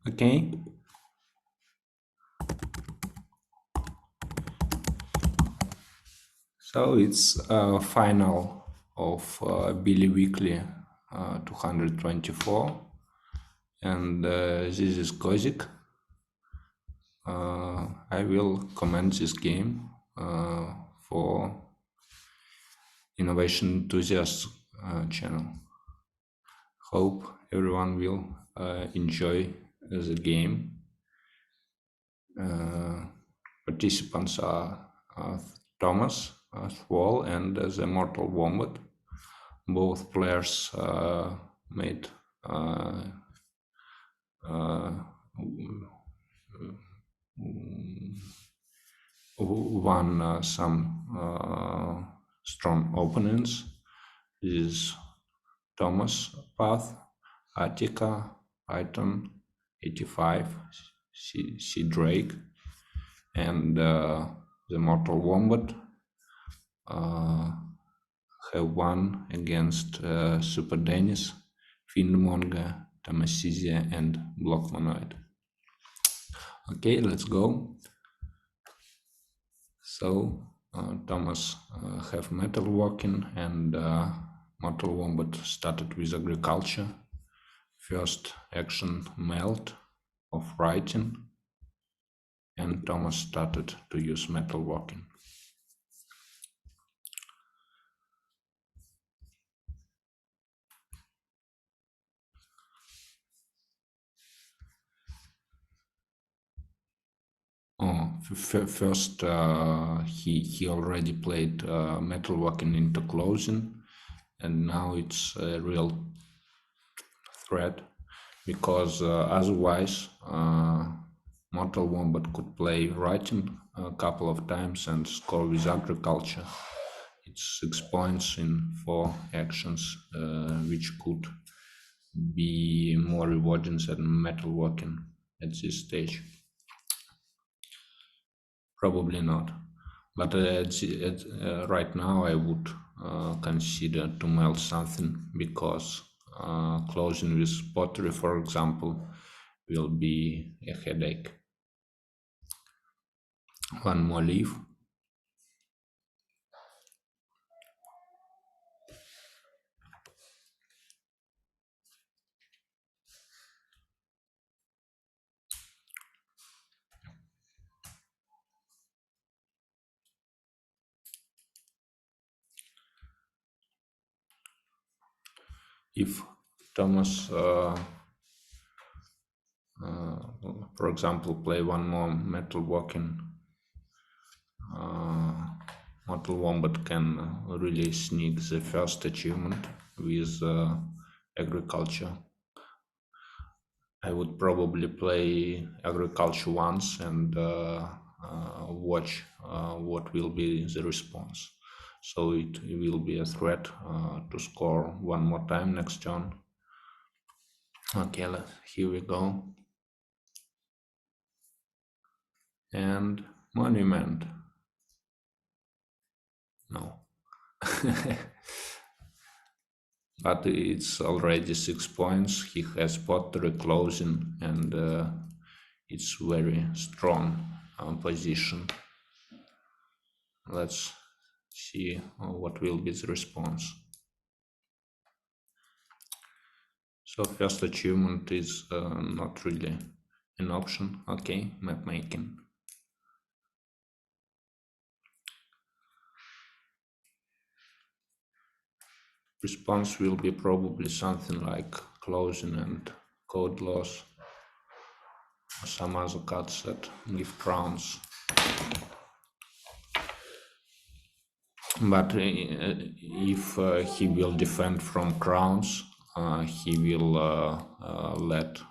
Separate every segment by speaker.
Speaker 1: Okay, so it's final of Billy Weekly 224, and this is Kozik. I will comment this game for Innovation Enthusiast channel. Hope everyone will enjoy the game. Participants are Thomas, thwol, and TheMortalWombat. Both players made won some strong opponents. This is Thomas Path, Attica, Python, 85, C. Drake, and TheMortalWombat have won against Super Dennis, Finmonga, Tamasizia, and Blockmanoid. Okay, let's go. So Thomas have metalworking, and MortalWombat started with agriculture. First action melt of writing, and Thomas started to use metalworking. First, he already played metalworking into closing, and now it's a real threat, because otherwise MortalWombat could play writing a couple of times and score with agriculture. It's 6 points in 4 actions, which could be more rewarding than metalworking at this stage. Probably not, but right now I would consider to melt something, because closing with pottery, for example, will be a headache. One more leaf. If Thomas, for example, play one more metalworking, MortalWombat can really sneak the first achievement with agriculture. I would probably play agriculture once and watch what will be the response. So it will be a threat to score one more time next turn. Okay, here we go. And monument. No. But it's already 6 points. He has pottery, closing, and it's very strong position. Let's see what will be the response. So first achievement is not really an option. Okay, map making. Response will be probably something like closing and code loss, or some other cards that give crowns. But if he will defend from crowns, he will let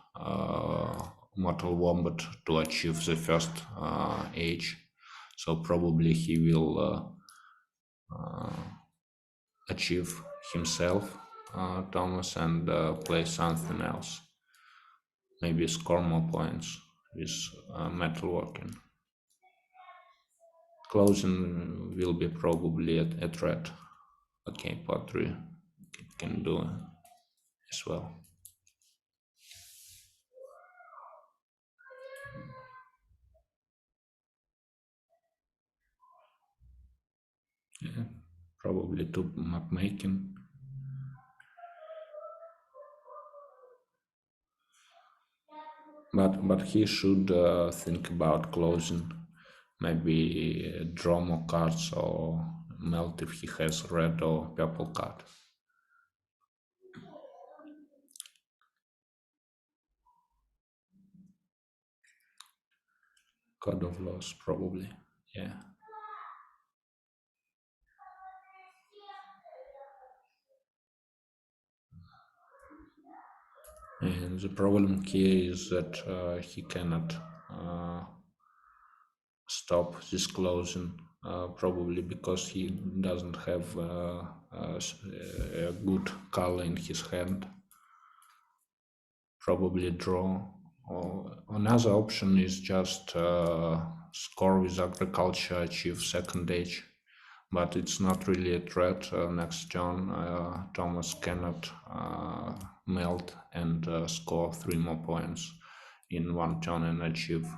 Speaker 1: MortalWombat to achieve the first age. So probably he will achieve himself, Thomas, and play something else. Maybe score more points with metalworking. Closing will be probably a threat. Okay, pottery can do as well. probably to map making. But he should think about closing. Maybe draw more cards or melt if he has red or purple card. Card of loss, probably. Yeah. And the problem here is that he cannot stop this closing, probably because he doesn't have a good color in his hand. Probably draw. Or another option is just score with agriculture, achieve second age, but it's not really a threat. Next turn, Thomas cannot melt and score 3 more points in one turn and achieve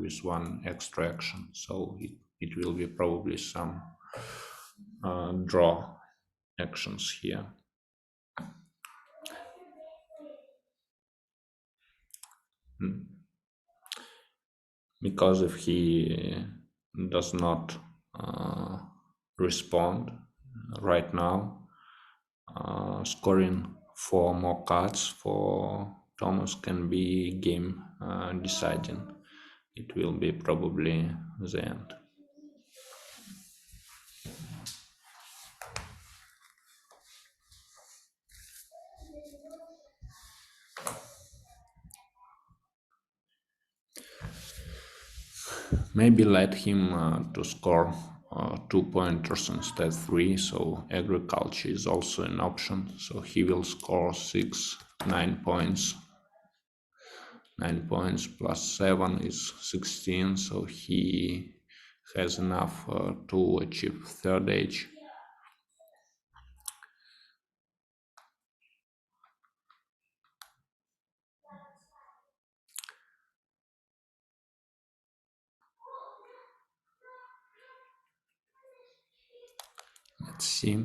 Speaker 1: with one extra action. So it will be probably some draw actions here. Because if he does not respond right now, scoring 4 more cards for Thomas can be game deciding. It will be probably the end. Maybe let him to score 2 pointers instead 3, so agriculture is also an option. So he will score 6, 9 points. 9 points plus 7 is 16, so he has enough to achieve third age. Let's see.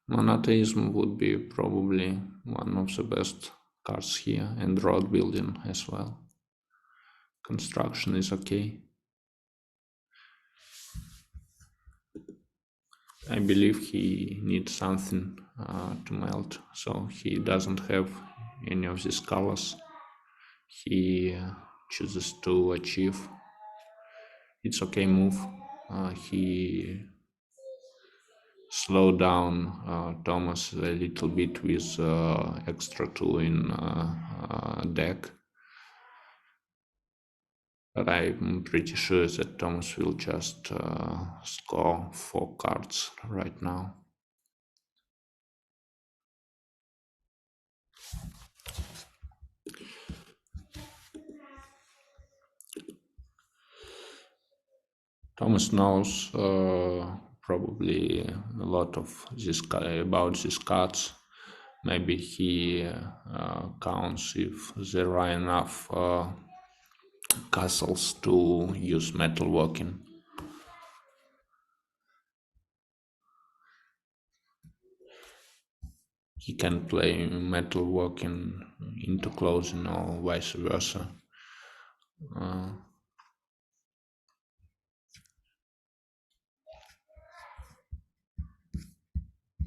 Speaker 1: Monotheism would be probably one of the best cards here, and road building as well. Construction is okay. I believe he needs something to melt, so he doesn't have any of these colors. He chooses to achieve. It's okay move. He slowed down Thomas a little bit with extra 2 in deck. But I'm pretty sure that Thomas will just score 4 cards right now. Thomas knows probably a lot of about these cards. Maybe he counts if there are enough castles to use metalworking. He can play metalworking into closing or vice versa.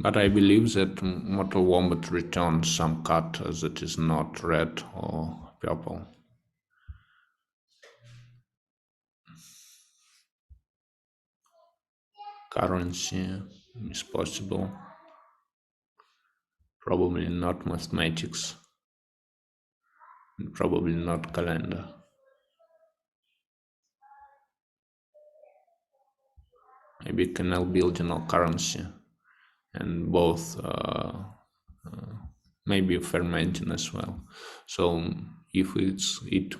Speaker 1: But I believe that Mortal Wombat returns some card that is not red or purple. Currency is possible. Probably not mathematics. And probably not calendar. Maybe canal building or currency. And both maybe fermenting as well. So if it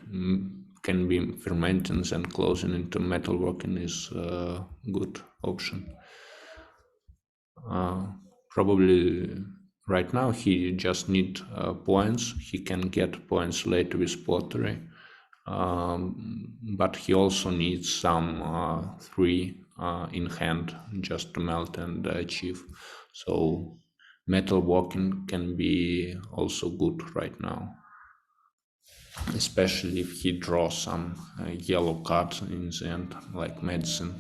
Speaker 1: can be fermenting and closing into metalworking is a good option. Probably right now he just need points. He can get points later with pottery, but he also needs some three in hand just to melt and achieve. So metal walking can be also good right now, especially if he draws some yellow cards in the end, like medicine.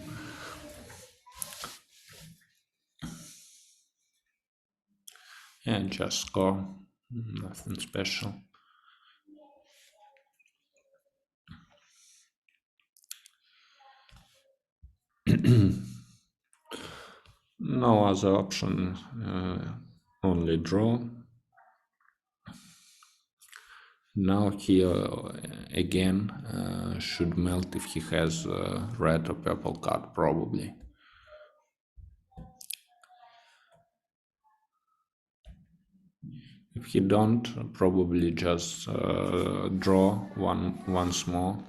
Speaker 1: And just score, nothing special. No other option, only draw. Now he again should melt if he has a red or purple card, probably. If he don't, probably just draw once more.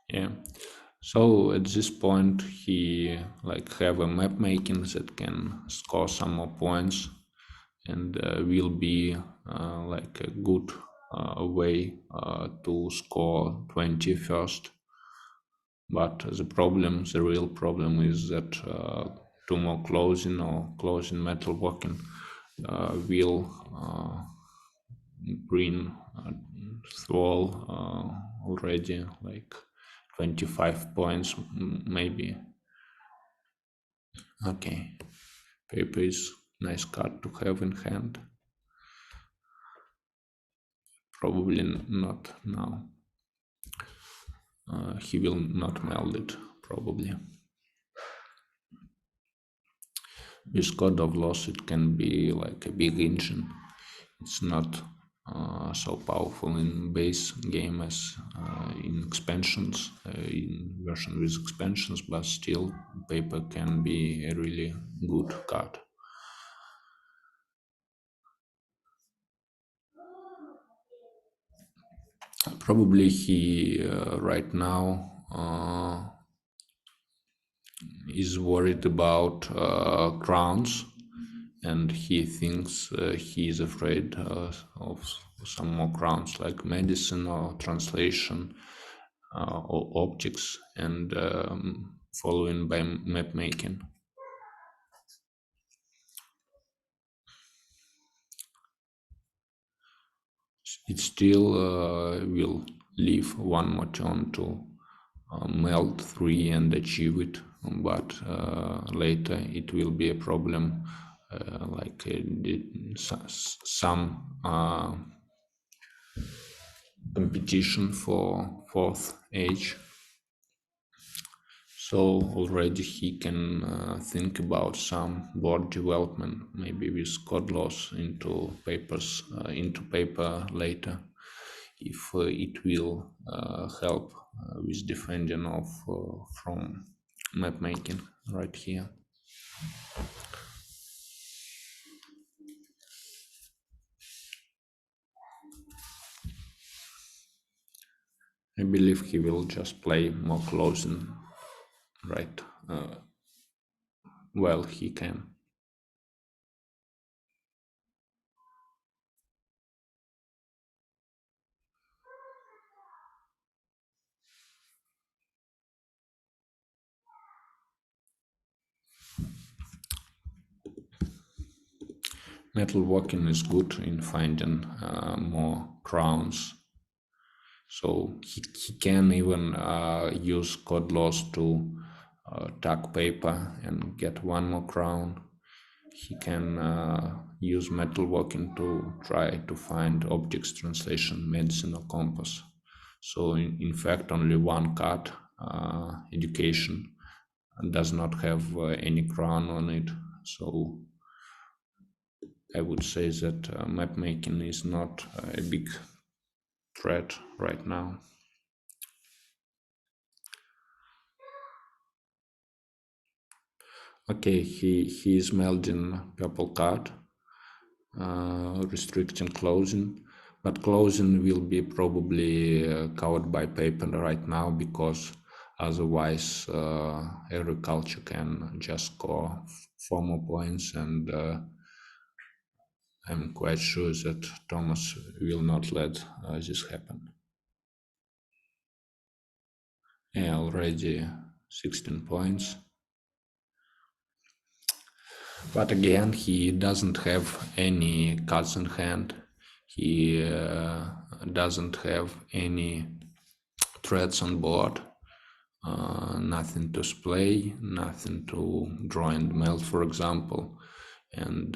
Speaker 1: Yeah. So at this point he like have a map making that can score some more points, and will be like a good way to score 20 first. But the real problem is that two more closing or closing metalworking will bring thwol already like 25 points maybe. Okay, paper is nice card to have in hand. Probably not now. He will not meld it, probably. With Code of Loss, it can be like a big engine. It's not so powerful in base game as in expansions, in version with expansions, but still, paper can be a really good card. Probably he right now is worried about crowns, and he thinks he is afraid of some more crowns like medicine or translation or optics, and following by map making. It still will leave one more turn to melt 3 and achieve it, but later it will be a problem, like some competition for fourth age. So already he can think about some board development, maybe with code loss into paper later, if it will help with defending of from map making right here. I believe he will just play more closing, right? Well, he can. Metalworking is good in finding more crowns. So he can even use code loss to tag paper and get one more crown. He can use metalworking to try to find objects translation, medicine or compass. So in fact, only one card, education, does not have any crown on it. So I would say that map making is not a big threat right now. Okay, he is melding purple card, restricting closing, but closing will be probably covered by paper right now, because otherwise agriculture can just score 4 more points, and I'm quite sure that Thomas will not let this happen. Yeah, already 16 points. But again, he doesn't have any cards in hand. He doesn't have any threats on board. Nothing to splay, nothing to draw and melt, for example. And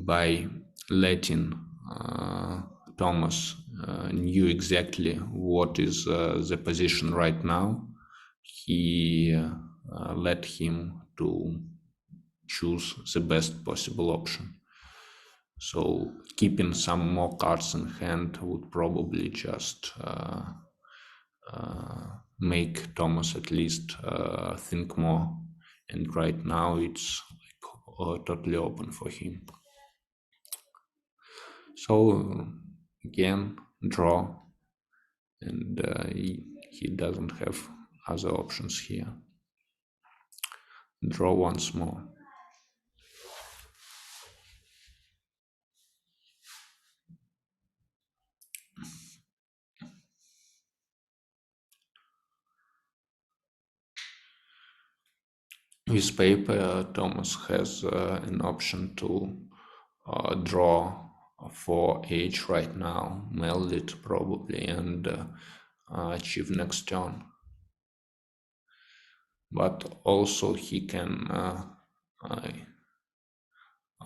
Speaker 1: by letting Thomas knew exactly what is the position right now, he led him to choose the best possible option. So keeping some more cards in hand would probably just make Thomas at least think more. And right now it's like totally open for him. So again, draw, and he doesn't have other options here. Draw once more. With paper, Thomas has an option to draw for H right now, meld it probably, and achieve next turn. But also he can,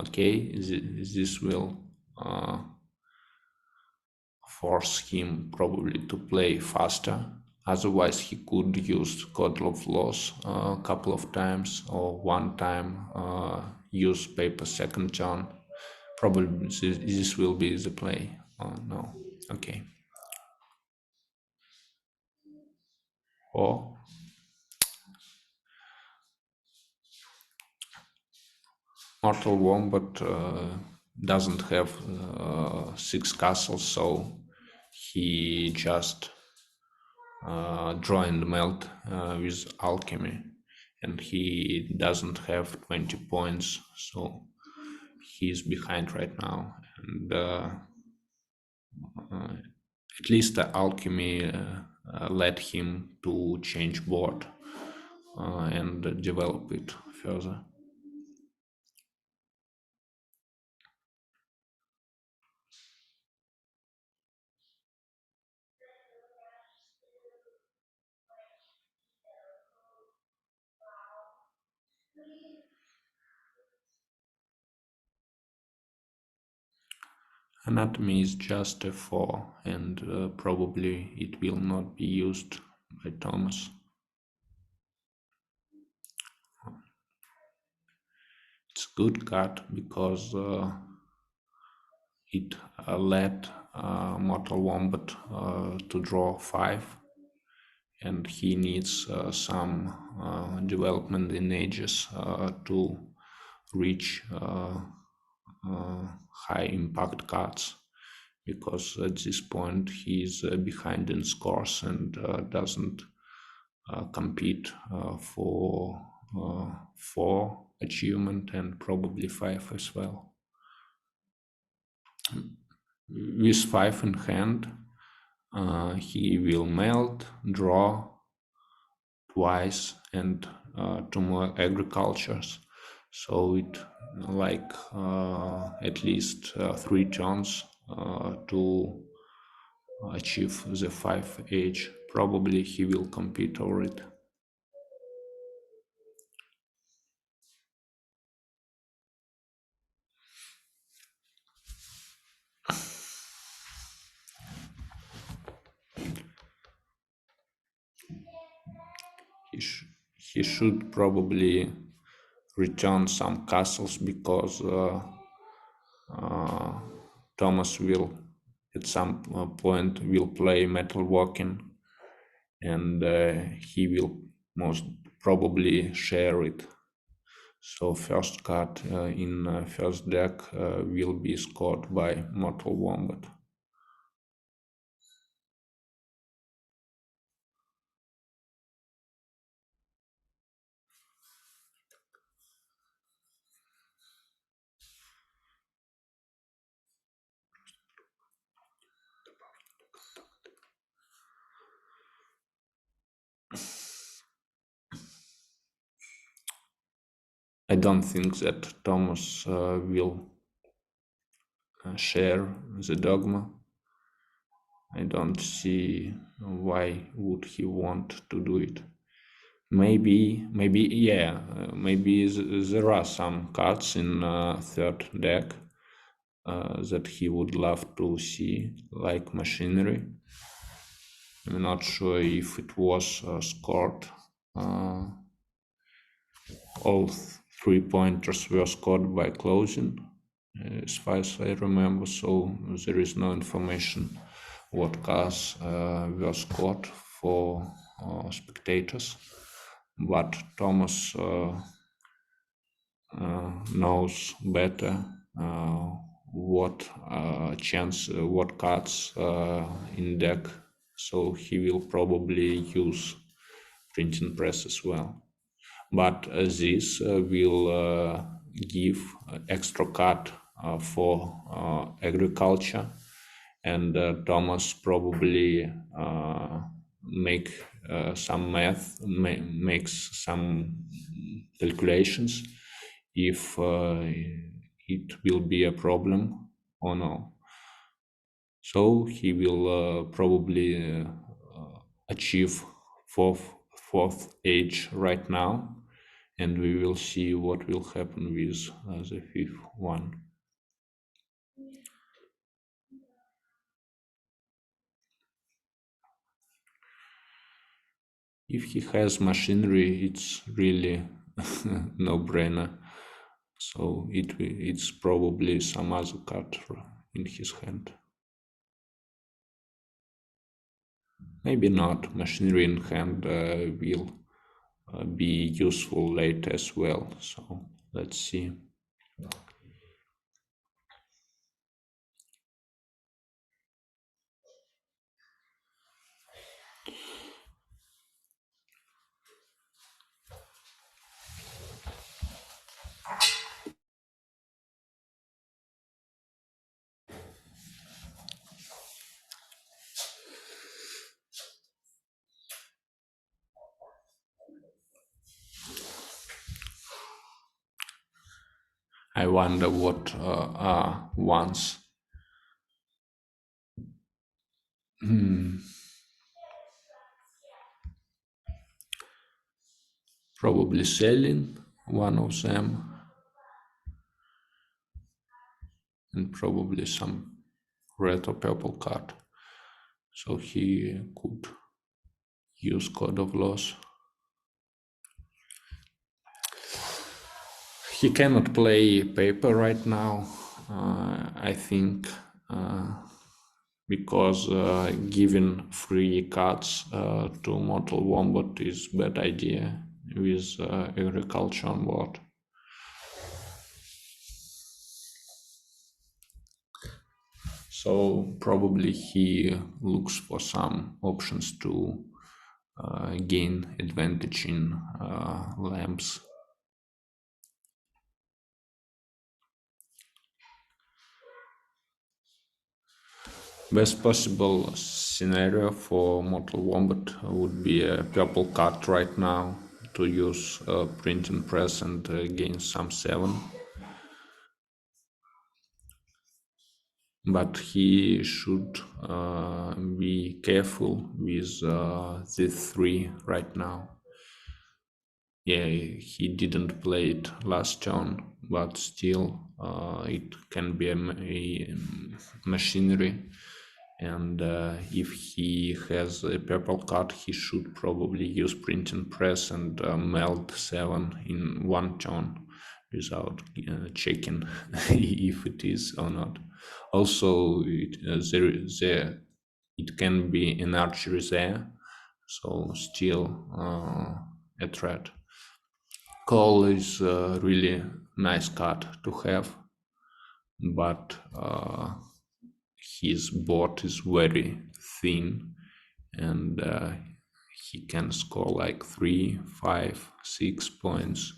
Speaker 1: okay, this will force him probably to play faster. Otherwise, he could use Code of Laws a couple of times, or one time use paper second turn. Probably this will be the play. No, okay. Or Mortal Wombat doesn't have 6 castles, so he just draw and melt with alchemy, and he doesn't have 20 points, so he's behind right now. And at least the alchemy led him to change board and develop it further. Anatomy is just a 4, and probably it will not be used by Thomas. It's a good card because it led Mortal Wombat to draw 5, and he needs some development in ages to reach high impact cards, because at this point he's behind in scores and doesn't compete for 4 achievement and probably 5 as well. With 5 in hand, he will melt, draw twice, and 2 more agricultures. So it like at least 3 turns to achieve the 5 age. Probably he will compete over it. He should probably return some castles, because Thomas will at some point will play metalworking, and he will most probably share it. So first card in first deck will be scored by Mortal Wombat. I don't think that Thomas will share the dogma. I don't see why would he want to do it. Maybe, yeah, maybe there are some cards in third deck that he would love to see, like machinery. I'm not sure if it was scored. All 3-pointers were scored by closing, as far as I remember, so there is no information what cards were scored for spectators. But Thomas knows better what what cards in deck, so he will probably use printing press as well. But this will give extra card for agriculture, and Thomas probably make some math, makes some calculations if it will be a problem or no. So he will probably achieve fourth age right now, and we will see what will happen with the fifth one. If he has machinery, it's really no-brainer. So it's probably some other card in his hand. Maybe not. Machinery in hand will be useful later as well. So let's see. I wonder what are ones. Probably selling one of them, and probably some red or purple card. So he could use Code of Laws. He cannot play paper right now, I think, because giving free cards to Mortal Wombat is bad idea with agriculture on board. So probably he looks for some options to gain advantage in lamps. Best possible scenario for Mortal Wombat would be a purple card right now to use printing press and gain some 7. But he should be careful with the 3 right now. Yeah, he didn't play it last turn, but still it can be a machinery, and if he has a purple card, he should probably use printing press and melt 7 in one turn without checking if it is or not. Also, it can be an archery there, so still a threat. Call is a really nice card to have, but his board is very thin, and he can score like 3, 5, 6 points,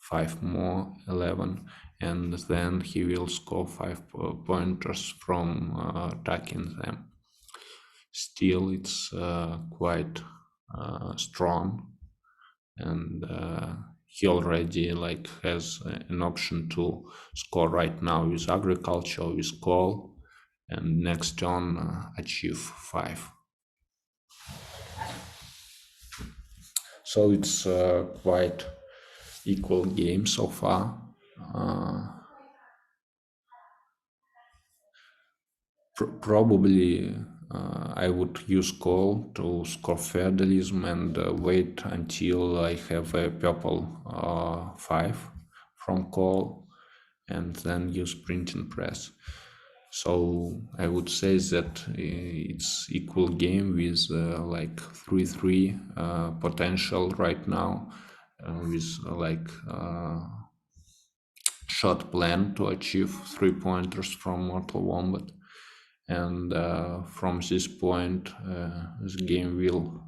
Speaker 1: 5 more, 11, and then he will score 5 pointers from attacking them. Still, it's quite strong, and he already like has an option to score right now with agriculture, with coal, and next turn achieve 5. So it's quite equal game so far. Probably I would use coal to score feudalism and wait until I have a purple 5 from coal, and then use printing press. So I would say that it's equal game with like 3-3 potential right now, with like short plan to achieve 3 pointers from Mortal Wombat. And from this point, the game will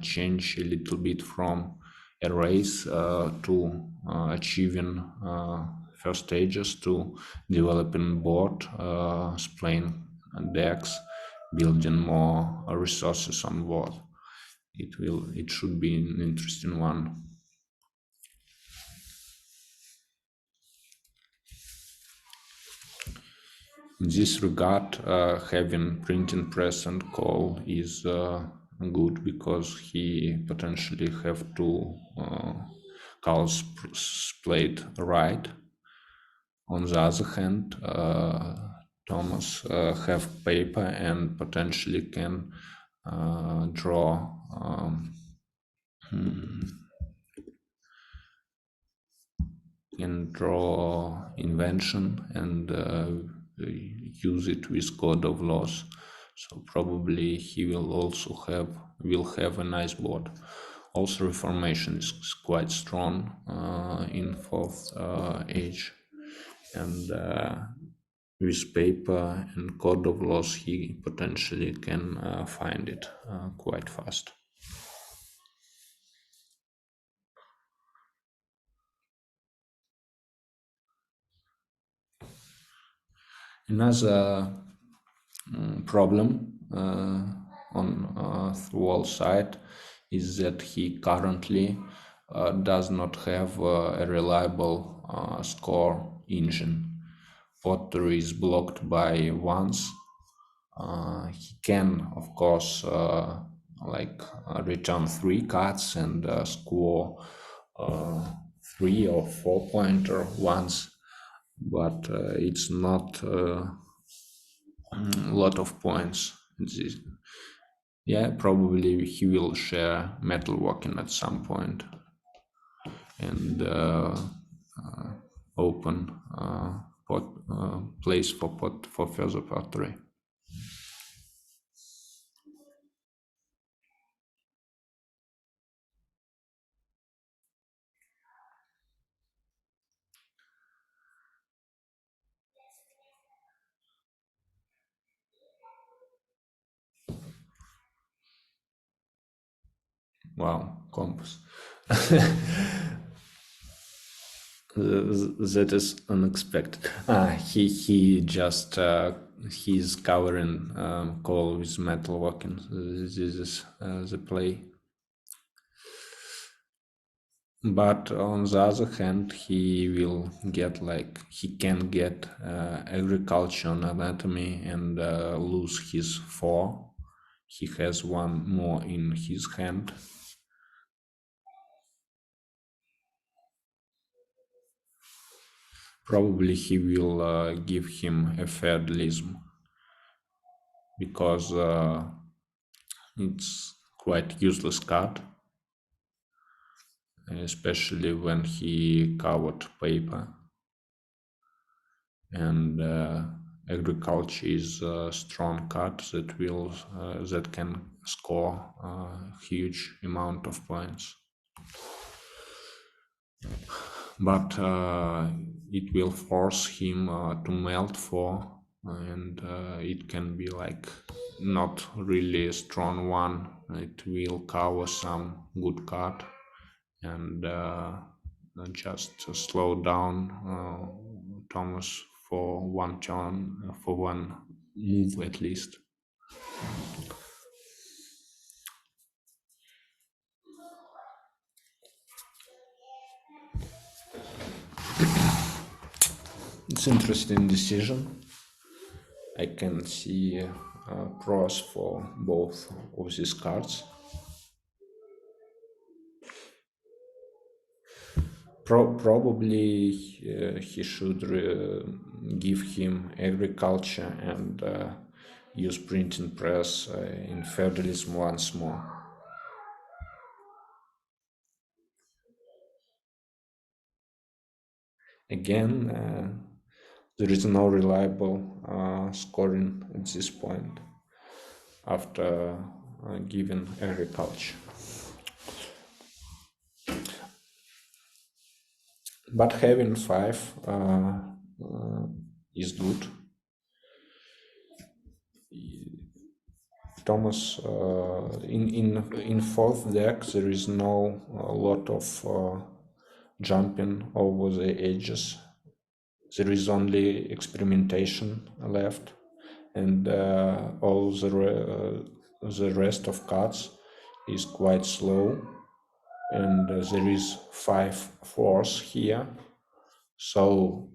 Speaker 1: change a little bit from a race to achieving first stages, to developing board, playing decks, building more resources on board. It should be an interesting one. In this regard, having printing press and call is good, because he potentially have two cards played right. On the other hand, Thomas have paper and potentially can draw invention and use it with code of laws. So probably he will have a nice board. Also, reformation is quite strong in fourth age, and with paper and code of laws he potentially can find it quite fast. Another problem on thwol side is that he currently does not have a reliable score engine. Potter is blocked by ones. He can, of course, return 3 cards and score 3 or 4 pointer once, but it's not a lot of points. Yeah, probably he will share metalworking at some point, and open place for further pottery. Wow, compass. That is unexpected. He just he's covering coal with metalworking. This is the play. But on the other hand, he can get agriculture and anatomy and lose his 4. He has 1 more in his hand. Probably he will give him a feudalism, because it's quite useless card, especially when he covered paper, and agriculture is a strong card that can score a huge amount of points. but it will force him to melt for, and it can be like not really a strong one. It will cover some good card and just slow down Thomas for one turn, for one move at least. It's interesting decision. I can see pros for both of these cards. Probably he should give him agriculture and use printing press in feudalism once more. Again, there is no reliable scoring at this point after giving agriculture. But having five is good. Thomas, in fourth deck there is no lot of jumping over the edges. There is only experimentation left, and all the rest of cards is quite slow, and there is 5 4s here, so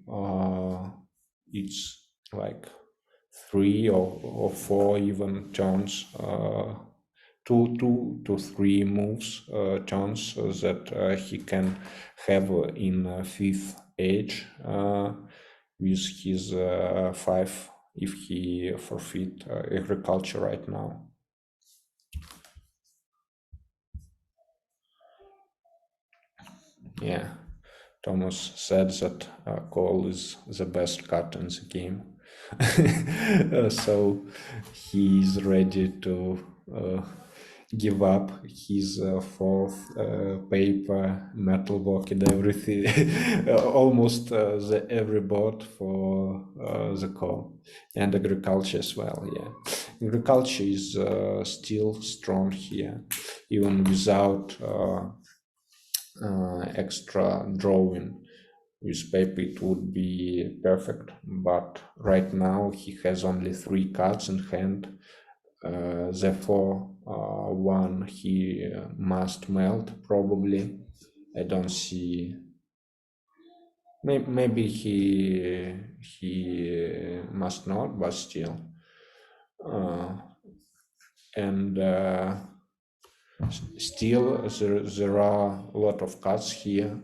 Speaker 1: it's like 3 or 4 even turns, 2 to 3 moves turns that he can have in fifth age with his 5 if he forfeit agriculture right now. Yeah, Thomas said that coal is the best card in the game. So he's ready to give up his fourth paper, metal block, and everything, almost the every bot for the coal and agriculture as well. Yeah, agriculture is still strong here, even without extra drawing. With paper it would be perfect, but right now he has only 3 cards in hand. Therefore, one he must melt probably. I don't see. Maybe he must not, but still. And still, there are a lot of cards here,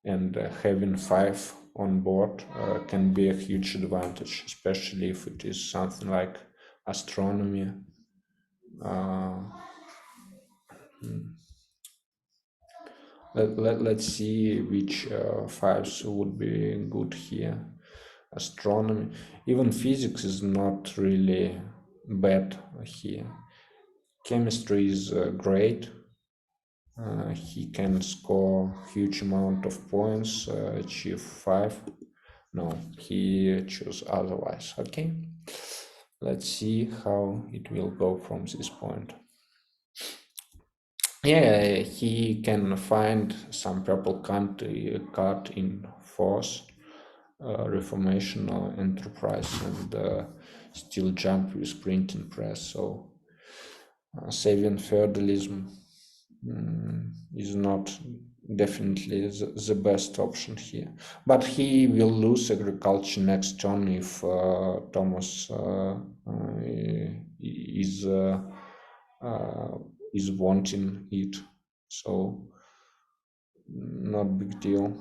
Speaker 1: and having 5 on board can be a huge advantage, especially if it is something like astronomy. Let's see which 5s would be good here. Astronomy, even physics is not really bad here. Chemistry is great. He can score huge amount of points, achieve 5. No, he chose otherwise. Okay, let's see how it will go from this point. Yeah, he can find some purple card in force, reformation or enterprise, and still jump with printing press. So saving feudalism is not definitely the best option here. But he will lose agriculture next turn if Thomas is wanting it. So not big deal.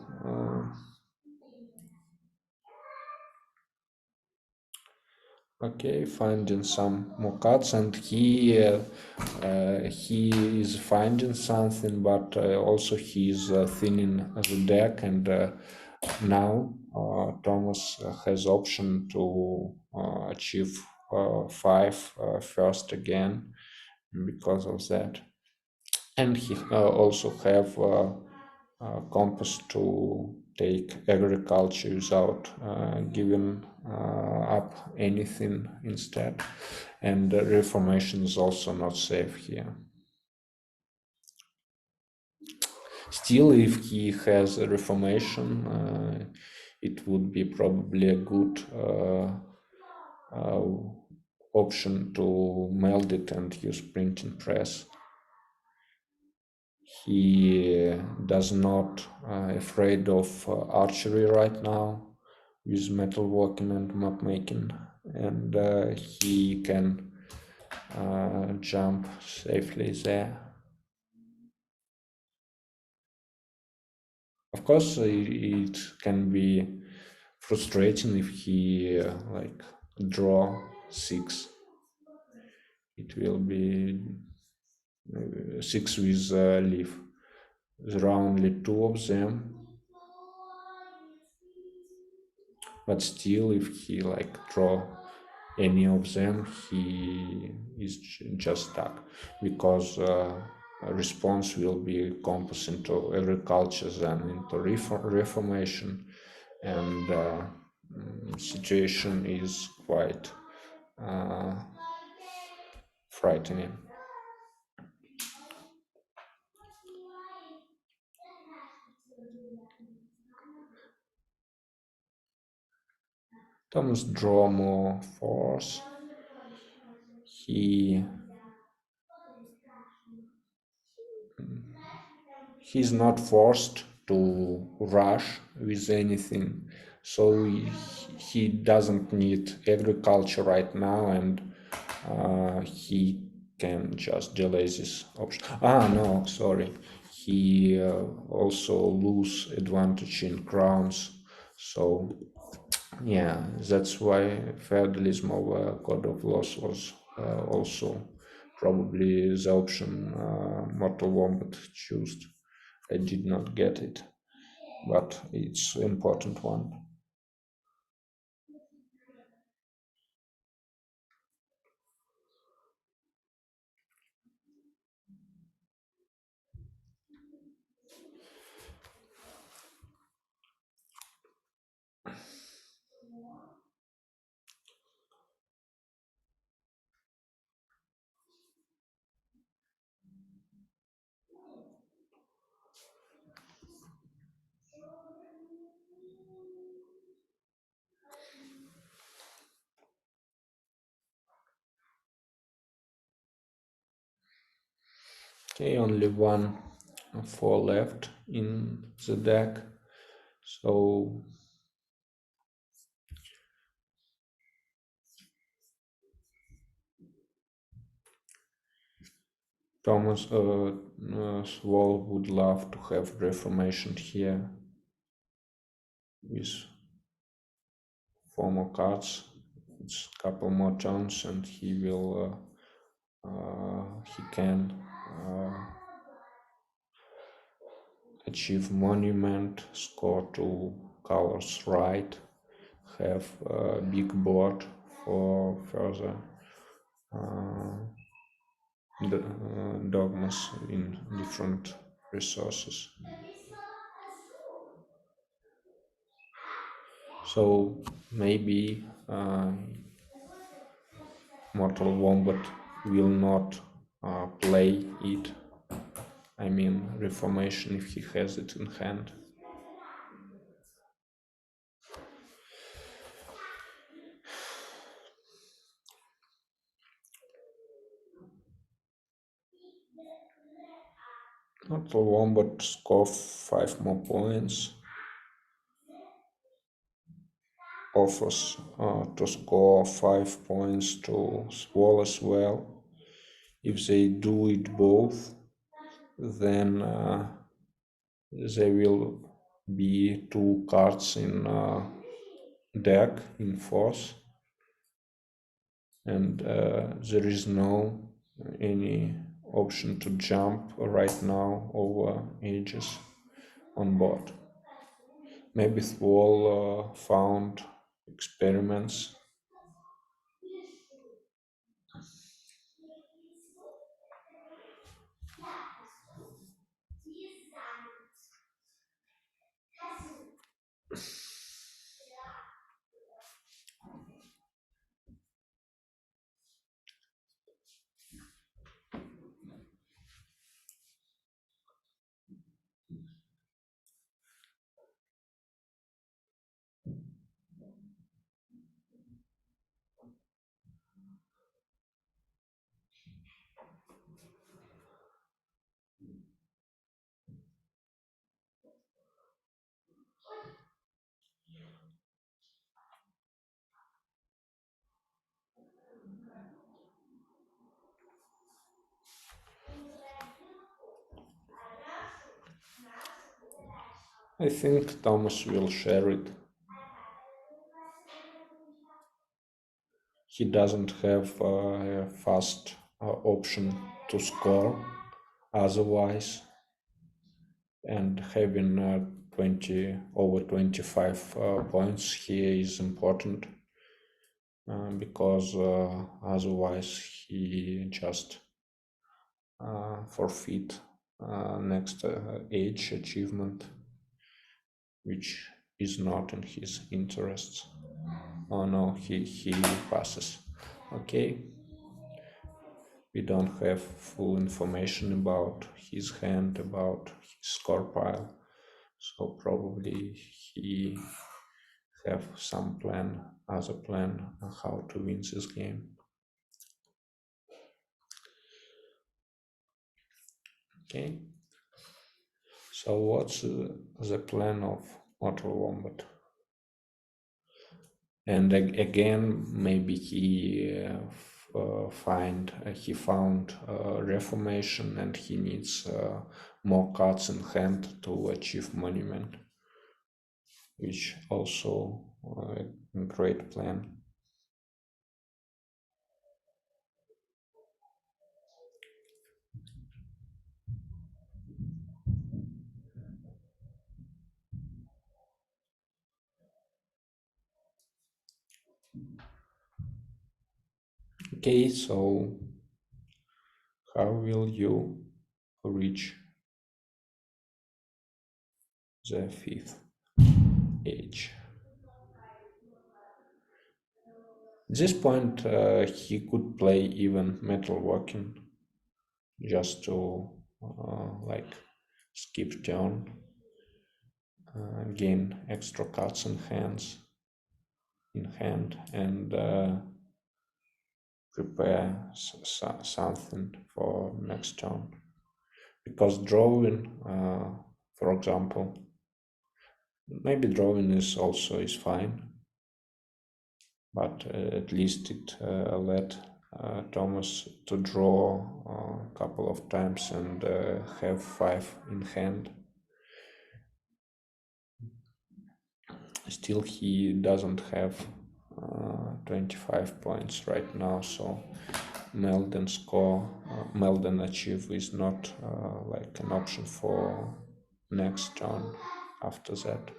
Speaker 1: Okay, finding some more cards, and he is finding something, but also he is thinning the deck, and now Thomas has option to achieve 5 first again because of that. and he also have compass to take agriculture without giving up anything instead, and reformation is also not safe here. Still, if he has a reformation, it would be probably a good uh, option to meld it and use printing press. He does not afraid of archery right now with metalworking and map making, and he can jump safely there. Of course, it can be frustrating if he like draw six. It will be six with leaf. There are only two of them, but still, if he like draw any of them, he is just stuck because response will be compass into agriculture and into reformation, and situation is quite uh, frightening. Thomas draw more force. He he's not forced to rush with anything, so he doesn't need agriculture right now, and he can just delay this option. No, sorry, he also lose advantage in crowns, so yeah, that's why feudalism over code of laws was also probably the option Mortal Wombat chose. I did not get it, but it's an important one. Okay, only one four left in the deck, so Thomas Swall would love to have reformation here with four more cards. It's a couple more turns, and he will he can achieve monument, score two colors right, have a big board for further dogmas in different resources. So maybe Mortal Wombat will not play it. I mean, Reformation if he has it in hand. Mortal Wombat score 5 more points. Offers to score 5 points to thwol as well. If they do it both, then there will be two cards in deck in force, and there is no any option to jump right now over ages on board. Maybe thwol found experiments. I think Thomas will share it. He doesn't have a fast option to score otherwise, and having 20 over 25 points here is important because otherwise he just forfeit next age achievement, which is not in his interests. Oh no, he passes. Okay, we don't have full information about his hand, about his score pile, so probably he have some plan, other plan on how to win this game. Okay, so what's the plan of MortalWombat? And again, maybe he found reformation, and he needs more cards in hand to achieve monument, which also a great plan. Okay, so how will you reach the fifth age? At this point, he could play even metalworking just to like skip turn, gain extra cards in hand, and prepare something for next turn. Because drawing, for example, maybe drawing is fine, but at least it led Thomas to draw a couple of times and have 5 in hand. Still, he doesn't have 25 points right now, so Melden score, Melden achieve is not like an option for next turn after that.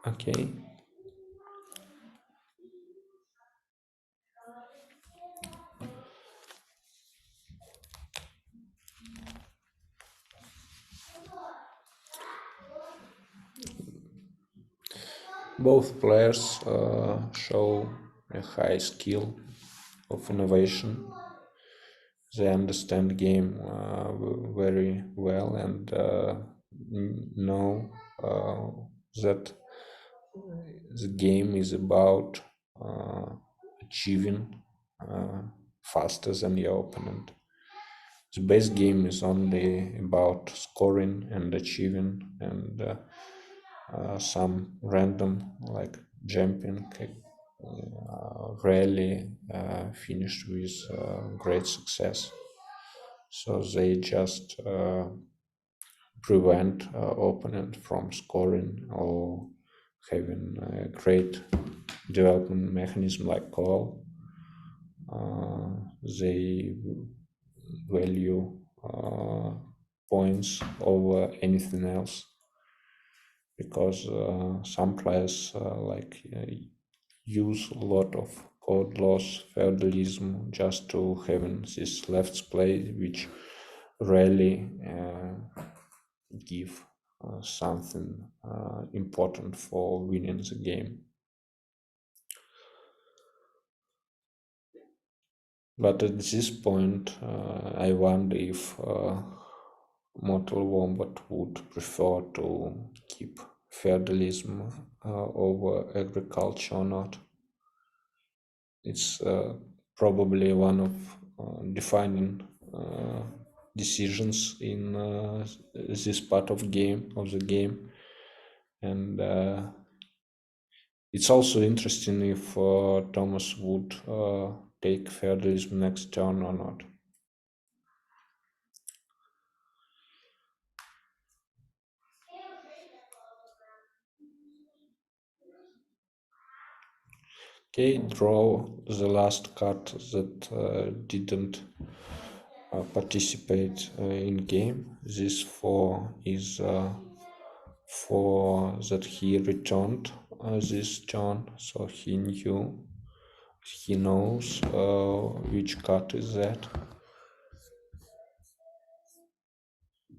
Speaker 1: Okay. Both players show a high skill of innovation. They understand game very well and know that the game is about achieving faster than your opponent. The base game is only about scoring and achieving, and some random like jumping rarely finished with great success. So they just prevent opponent from scoring or having a great development mechanism like call. They value points over anything else, because some players use a lot of code loss feudalism just to having this left play, which rarely give something important for winning the game. But at this point, I wonder if Mortal Wombat would prefer to keep feudalism over agriculture or not. It's probably one of defining decisions in this part of the game, and it's also interesting if Thomas would take feudalism next turn or not. Okay, draw the last card that didn't participate in game. This 4 is 4 that he returned this turn, so he knows which card is that.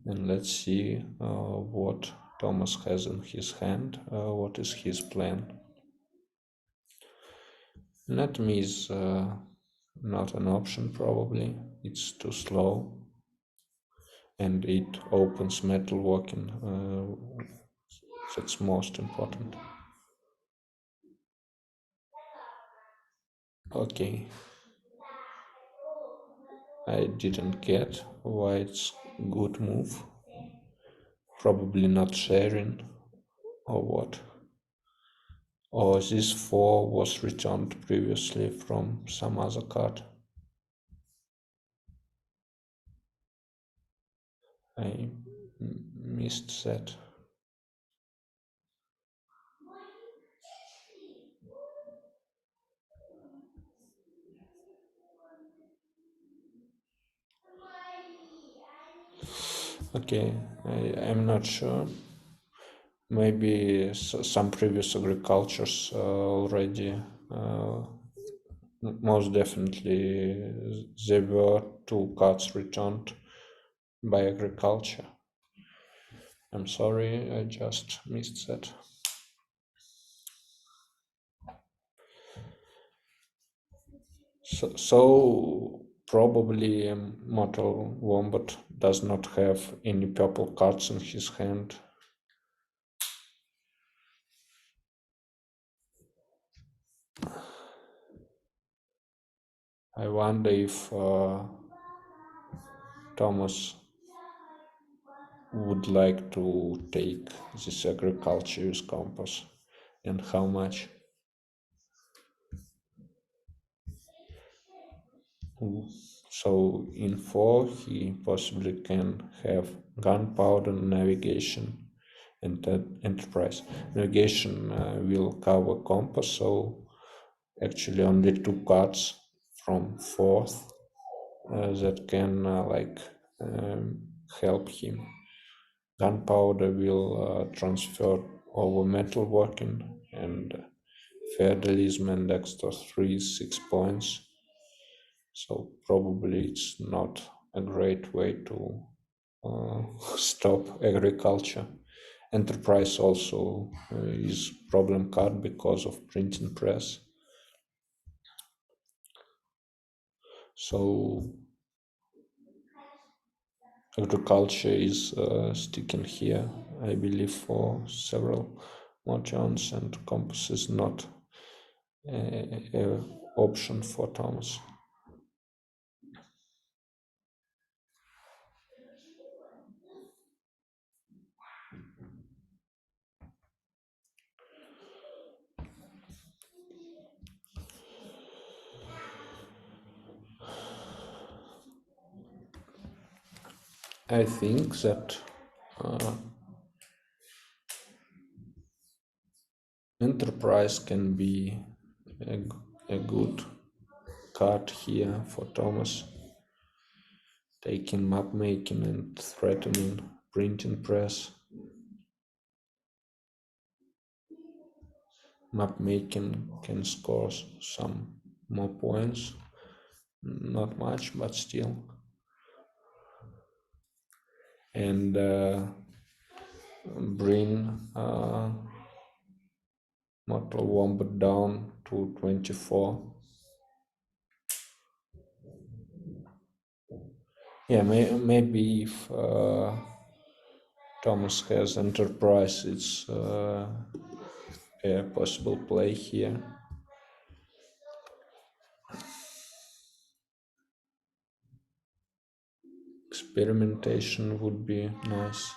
Speaker 1: And let's see what Thomas has in his hand, what is his plan. Anatomy is not an option probably, it's too slow, and it opens metalworking, that's most important. Okay, I didn't get why it's good move, probably not sharing or what. Or this 4 was returned previously from some other card. I missed that. Okay, I'm not sure. Maybe some previous agricultures already, most definitely there were 2 cards returned by agriculture. I'm sorry, I just missed that. So probably Mortal Wombat does not have any purple cards in his hand. I wonder if Thomas would like to take this agriculture use compass, and how much. So in 4 he possibly can have gunpowder, navigation, and enterprise. Navigation will cover compass, so actually only 2 cards from 4th that can help him. Gunpowder will transfer over metalworking, and feudalism and extra 3 6 points. So probably it's not a great way to stop agriculture. Enterprise also is problem card because of printing press. So agriculture is sticking here, I believe, for several more turns, and compass is not an option for Thomas. I think that enterprise can be a good card here for Thomas, taking map making and threatening printing press. Map making can score some more points, not much, but still. And bring Mortal Wombat down to 24. Yeah, maybe if Thomas has Enterprise. It's a possible play here. Experimentation would be nice,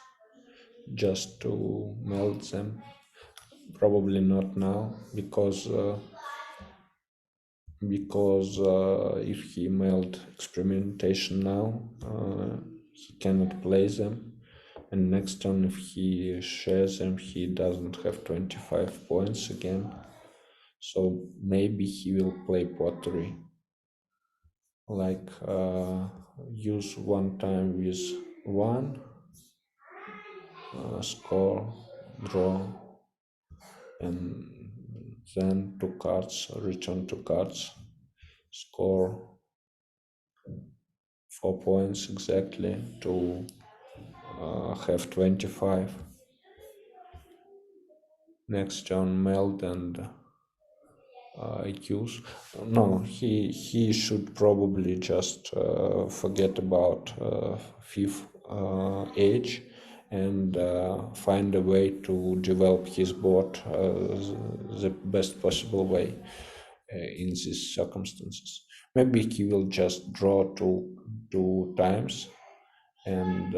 Speaker 1: just to melt them. Probably not now, because if he melt experimentation now, he cannot play them. And next turn, if he shares them, he doesn't have 25 points again. So maybe he will play pottery. Like use one time with one, score, draw, and then two cards, return two cards, score 4 points exactly to have 25. Next turn meld and use. No, he should probably just forget about fifth age and find a way to develop his board the best possible way in these circumstances. Maybe he will just draw two times, and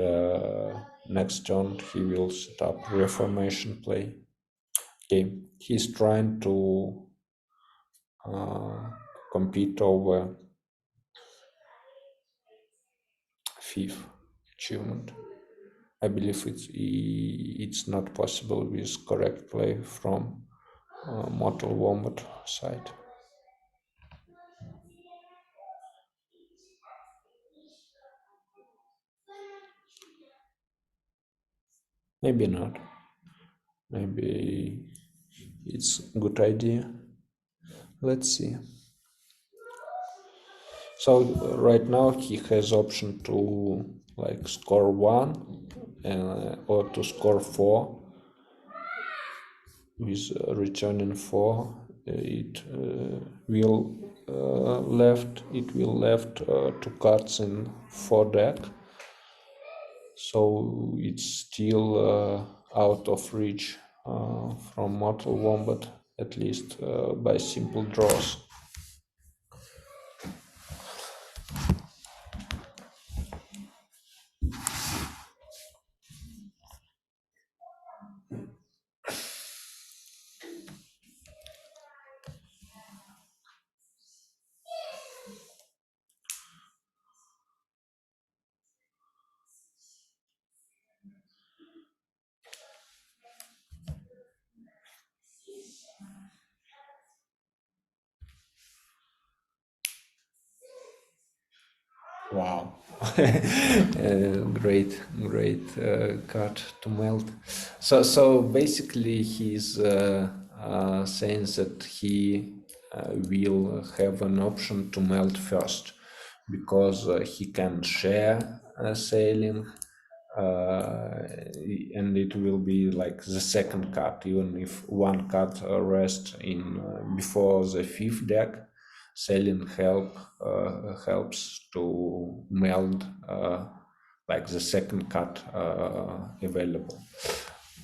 Speaker 1: next turn he will set up reformation play. Okay, he's trying to compete over fifth achievement. I believe it's not possible with correct play from TheMortalWombat side. Maybe not. Maybe it's a good idea. Let's see. So right now he has option to like score 1 or to score 4 with returning 4. It will left two cards in 4 deck, so it's still out of reach from TheMortalWombat, at least by simple draws. Wow. Great card to melt. So basically he's saying that he will have an option to melt first, because he can share sailing, and it will be like the second card, even if one card rests in before the fifth deck. Sailing helps to meld like the second card available,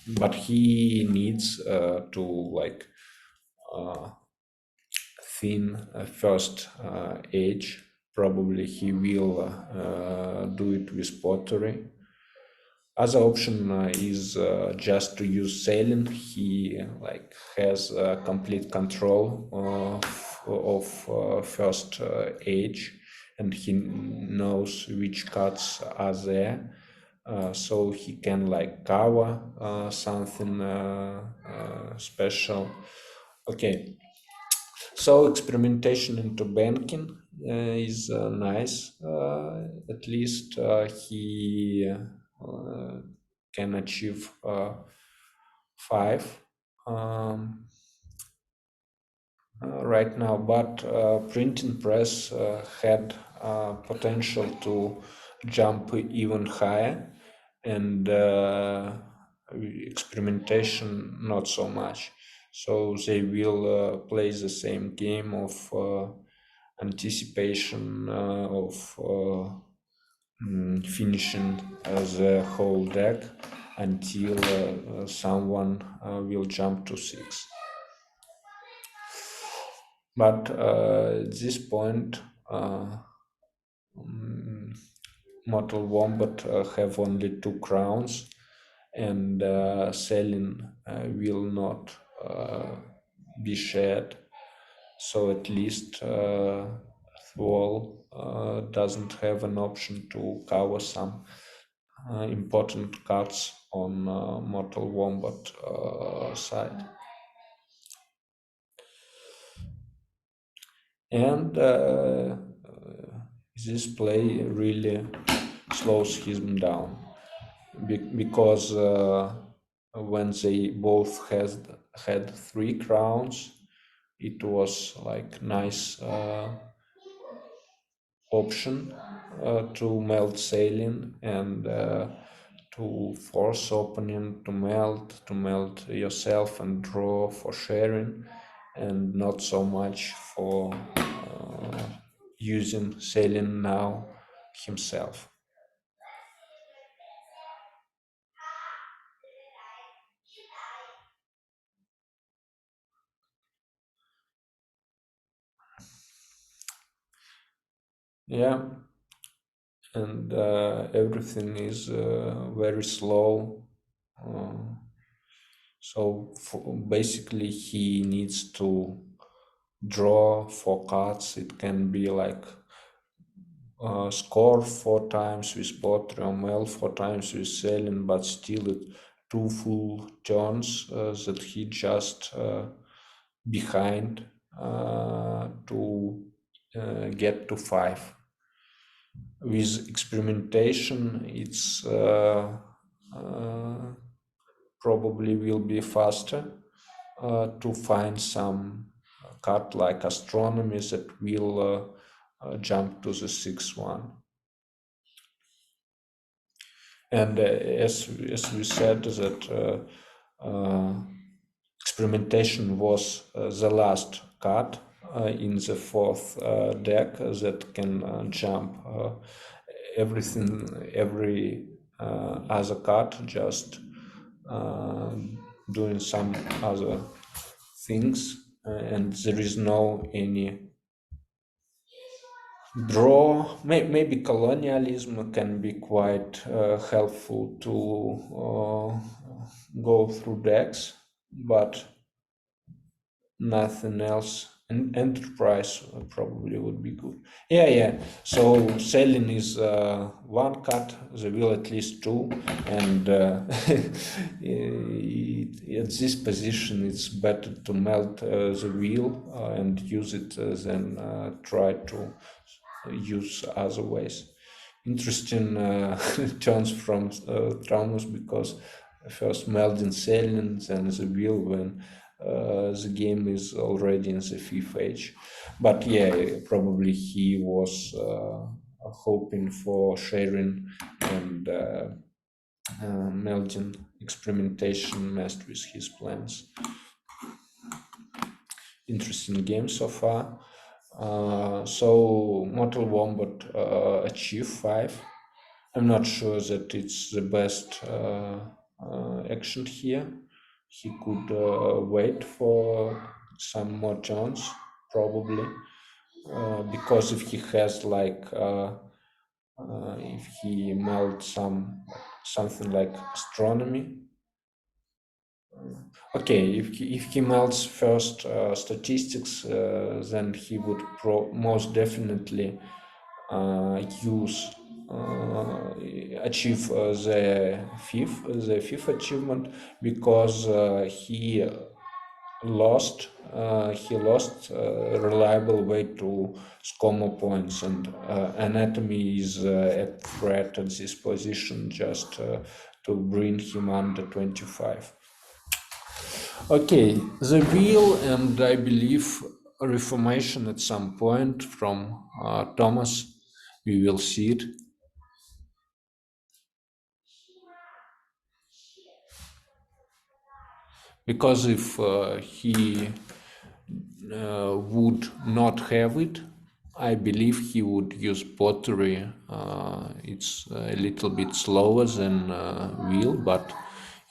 Speaker 1: but he needs to like thin first age. Probably he will do it with pottery. Other option is just to use sailing. He like has complete control of first age, and he knows which cards are there, so he can like cover something special. Okay, so experimentation into banking is nice. At least he can achieve 5 right now, but printing press had potential to jump even higher, and experimentation not so much. So they will play the same game of anticipation of finishing the whole deck, until someone will jump to 6. But at this point, Mortal Wombat have only 2 crowns, and selling will not be shared. So at least thwol doesn't have an option to cover some important cards on Mortal Wombat side. And this play really slows him down because when they both had 3 crowns, it was like nice option to melt saline and to force opening to melt yourself and draw for sharing, and not so much for using saline now himself. Yeah, and everything is very slow. So basically, he needs to draw 4 cards. It can be like score 4 times with pottery or melt 4 times with selling, but still it 2 full turns that he just behind to get to 5. With experimentation, it's probably will be faster to find some card like astronomy that will jump to the 6th one. And as we said, that experimentation was the last card in the 4th deck that can jump every other card, just doing some other things, and there is no any draw. Maybe colonialism can be quite helpful to go through decks, but nothing else. And enterprise probably would be good. Yeah. So selling is 1 card, the will at least 2, and at this position it's better to melt the wheel and use it than try to use other ways. Interesting turns from Traumus, because first melding selling, then the wheel when the game is already in the 5th age. But yeah, probably he was hoping for sharing, and melding experimentation messed with his plans. Interesting game so far. So Mortal Wombat achieved 5. I'm not sure that it's the best action here. He could wait for some more turns, probably, because if he has like if he melts something like astronomy. Okay, if he melts first statistics, then he would most definitely use achieve the fifth achievement, because he lost a reliable way to score more points, and anatomy is at threat at this position, just to bring him under 25. Okay, the wheel, and I believe reformation at some point from Thomas. We will see it. Because if he would not have it, I believe he would use pottery. It's a little bit slower than wheel, but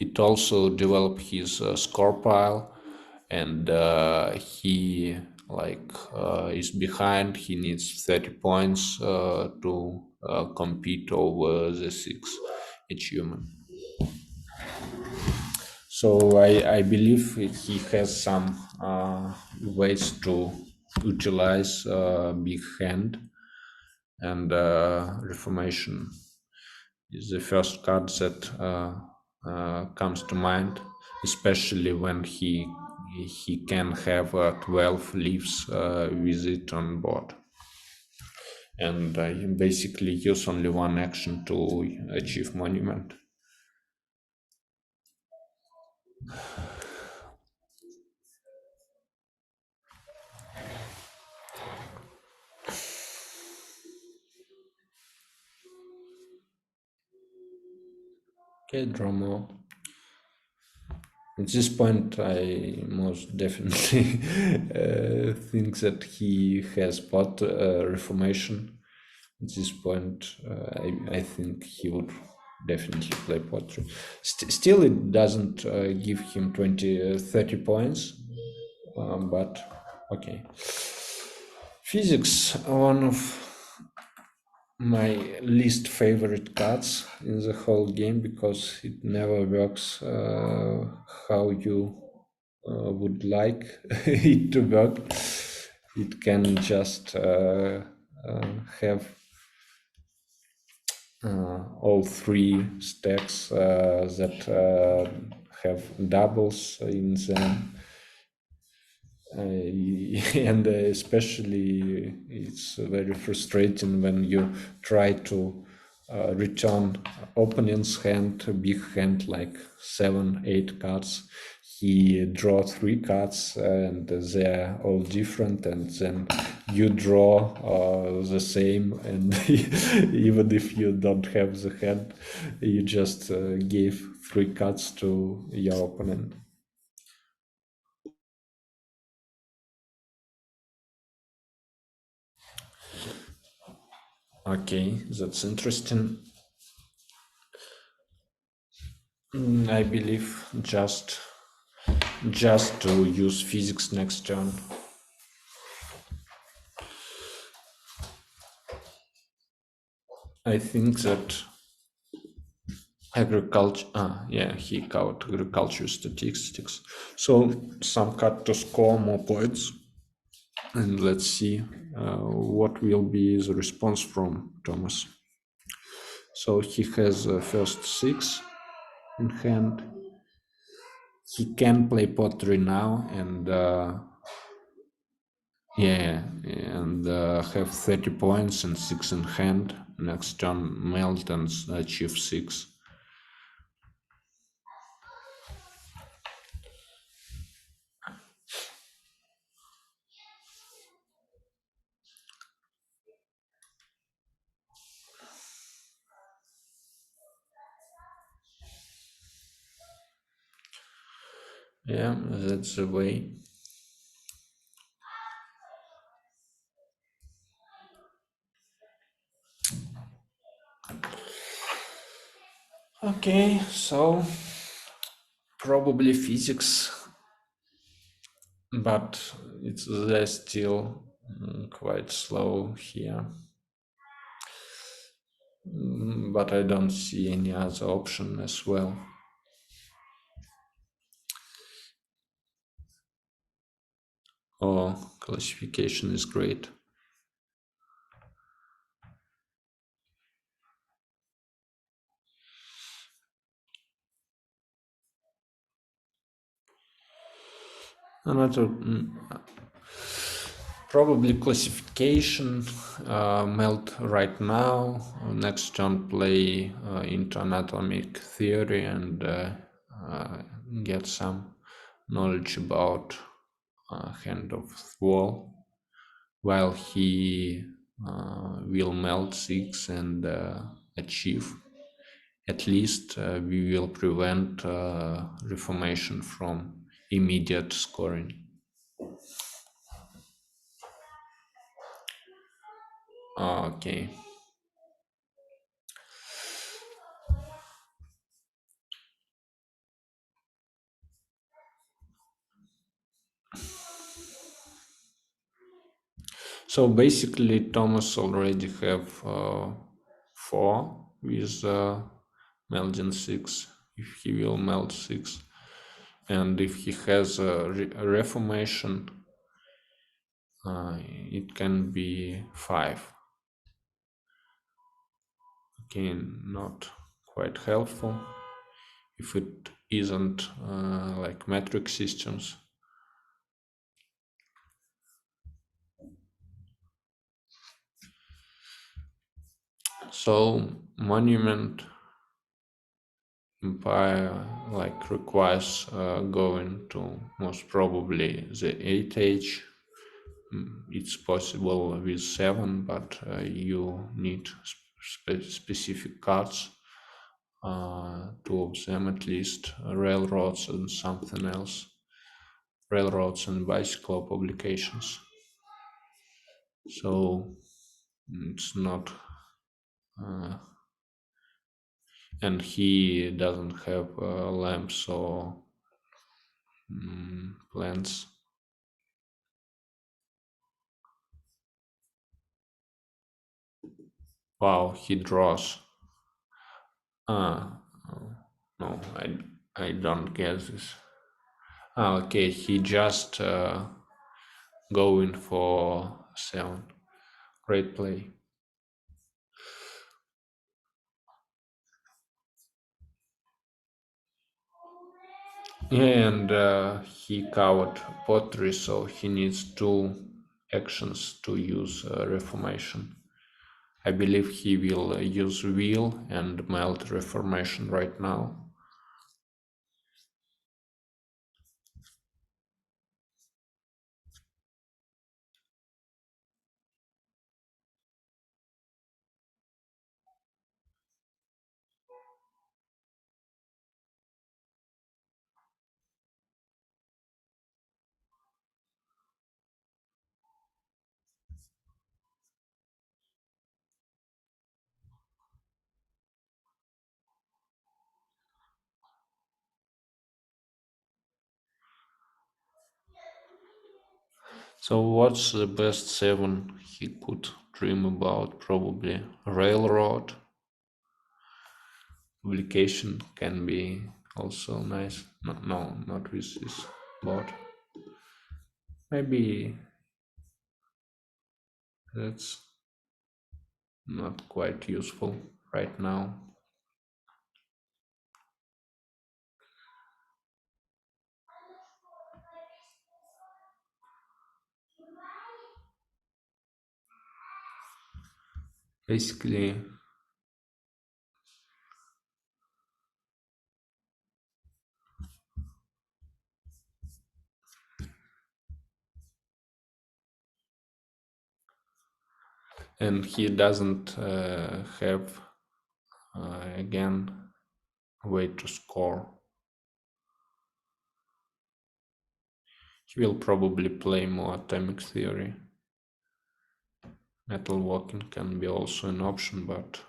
Speaker 1: it also develop his score pile, and he is behind. He needs 30 points to compete over the sixth achievement. So I believe he has some ways to utilize big hand, and reformation is the first card that comes to mind, especially when he can have 12 leaves with it on board, and basically use only one action to achieve monument. Okay, draw more. At this point, I most definitely think that he has bought Reformation. At this point, I think he would definitely play pottery. Still, it doesn't give him 30 points, but okay. Physics, one of my least favorite cards in the whole game, because it never works how you would like it to work. It can just have all three stacks that have doubles in them. And especially it's very frustrating when you try to return opponent's hand, a big hand like 7, 8 cards. He draw 3 cards and they're all different, and then you draw the same, and even if you don't have the hand, you just gave 3 cards to your opponent. Okay, that's interesting. I believe just to use physics next turn. I think that agriculture. Yeah, he caught agriculture statistics. So some cut to score more points, and let's see what will be the response from Thomas. So he has first 6 in hand. He can play pottery now, and yeah, and have 30 points and 6 in hand. Next turn, melt and achieve 6. Yeah, that's the way. Okay, so probably physics, but they're still quite slow here. But I don't see any other option as well. Oh, classification is great. Another probably classification, melt right now. Next turn, play into anatomic theory and get some knowledge about hand of thwol, while he will melt 6 and achieve. At least we will prevent reformation from immediate scoring. Okay. So basically, Thomas already have 4 with melding 6. If he will meld 6, and if he has a reformation, it can be 5. Again, not quite helpful if it isn't like metric systems. So Monument Empire like requires going to most probably the 8 age. It's possible with 7, but you need specific cards, 2 of them at least, railroads and something else, railroads and bicycle publications. So it's not, and he doesn't have lamps or plants. Wow, he draws. No, I don't get this. Okay, he just going for 7. Great play. Yeah, and he covered pottery, so he needs 2 actions to use reformation. I believe he will use wheel and melt reformation right now. So what's the best 7 he could dream about? Probably railroad. Publication can be also nice. No, not with this board. Maybe that's not quite useful right now. Basically, and he doesn't have again way to score. He will probably play more atomic theory. Metal walking can be also an option, but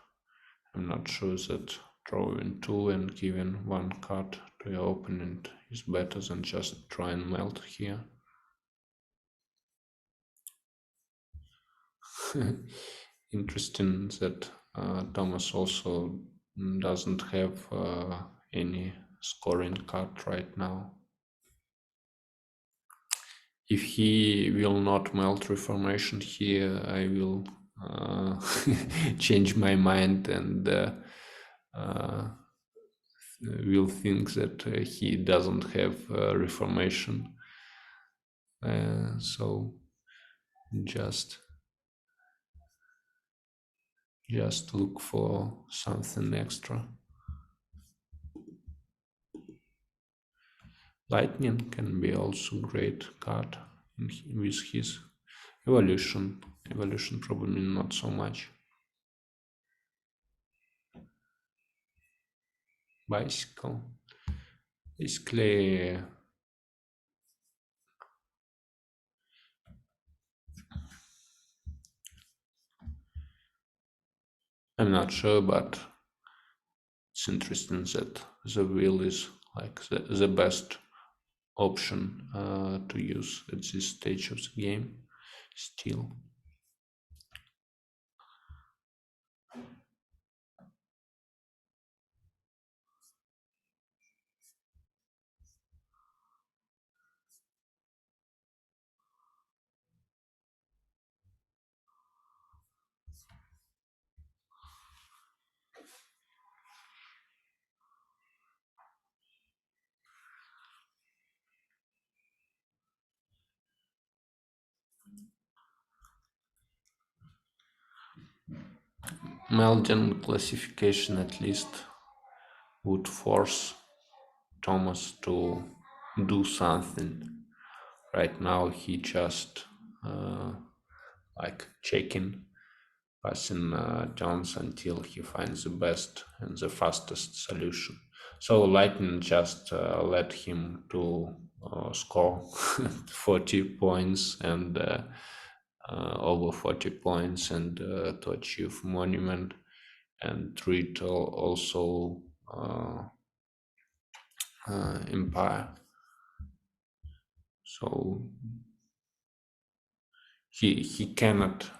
Speaker 1: I'm not sure that drawing 2 and giving 1 card to your opponent is better than just try and melt here. Interesting that Thomas also doesn't have any scoring card right now. If he will not melt reformation here, I will change my mind and will think that he doesn't have reformation. So just look for something extra. Lightning can be also great card with his evolution. Evolution probably not so much. Bicycle. Basically, I'm not sure, but it's interesting that the wheel is like the best option to use at this stage of the game still. Melden classification at least would force Thomas to do something. Right now he just like checking, passing turns until he finds the best and the fastest solution. So Lightning just let him to score 40 points and over 40 points and to achieve monument and treat also empire. So he cannot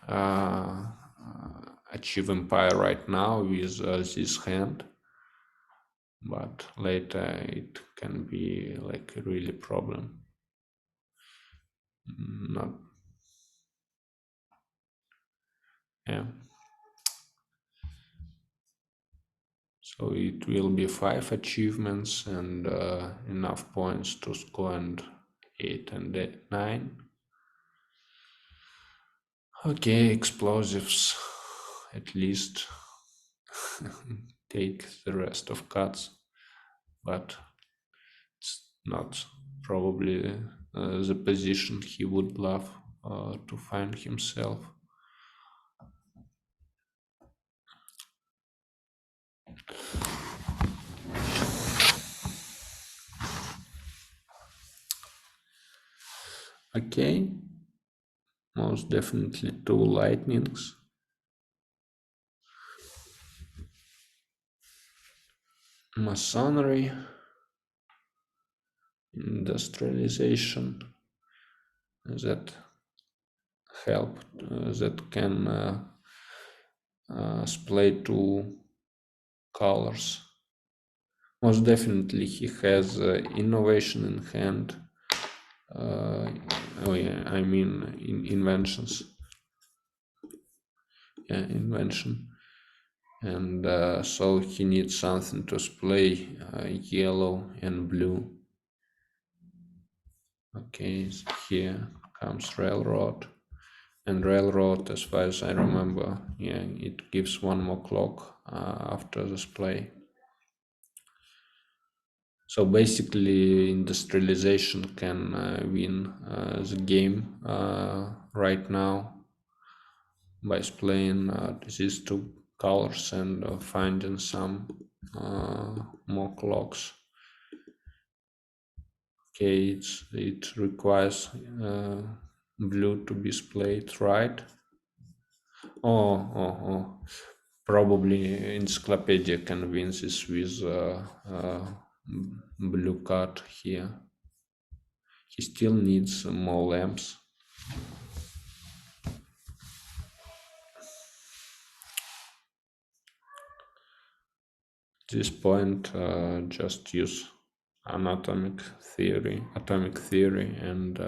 Speaker 1: achieve empire right now with this hand, but later it can be like a really problem. Not, yeah. So it will be 5 achievements and enough points to score and 8 and 9. Okay, explosives at least take the rest of cards, but it's not probably the position he would love to find himself. Okay, most definitely 2 lightnings. Masonry, industrialization, that help, that can splay 2 colors. Most definitely he has innovation in hand. Oh yeah, I mean inventions. Yeah, invention. And so he needs something to splay yellow and blue. Okay, so here comes railroad. And railroad, as far as I remember, yeah, it gives 1 more clock after this play. So basically, industrialization can win the game right now by playing these 2 colors and finding some more clocks. Okay, it requires blue to be splayed, right? Oh. Probably Encyclopedia can win this with blue card here. He still needs more lamps. At this point, just use atomic theory, and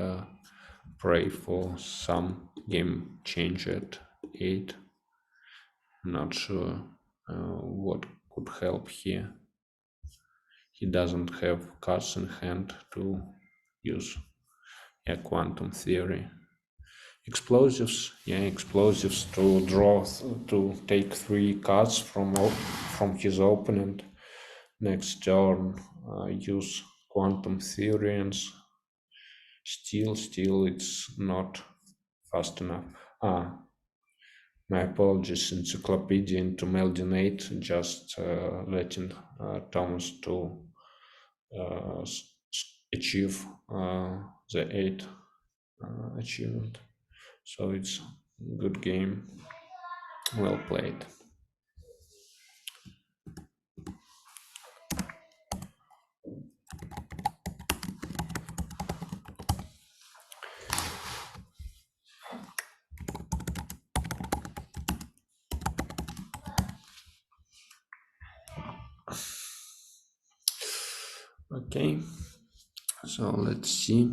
Speaker 1: pray for some game change at 8. Not sure what could help here. He doesn't have cards in hand to use a quantum theory. Explosives, yeah, explosives to draw, to take 3 cards from his opponent. Next turn, use quantum theory and still it's not fast enough. My apologies, Encyclopedia into Meldinate, just letting Thomas to achieve the 8 achievement. So it's good game, well played. Okay, so let's see.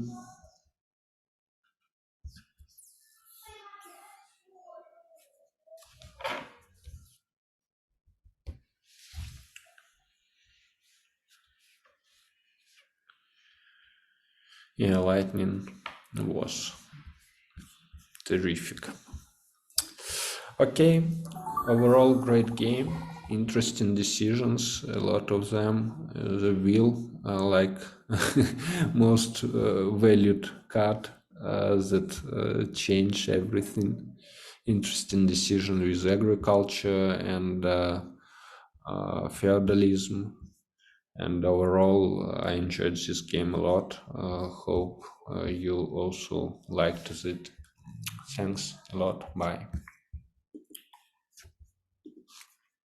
Speaker 1: Yeah, lightning was terrific. Okay, Overall, great game. Interesting decisions. A lot of them. The wheel, like most valued card that change everything. Interesting decision with agriculture and feudalism. And overall, I enjoyed this game a lot. Hope you also liked it. Thanks a lot. Bye.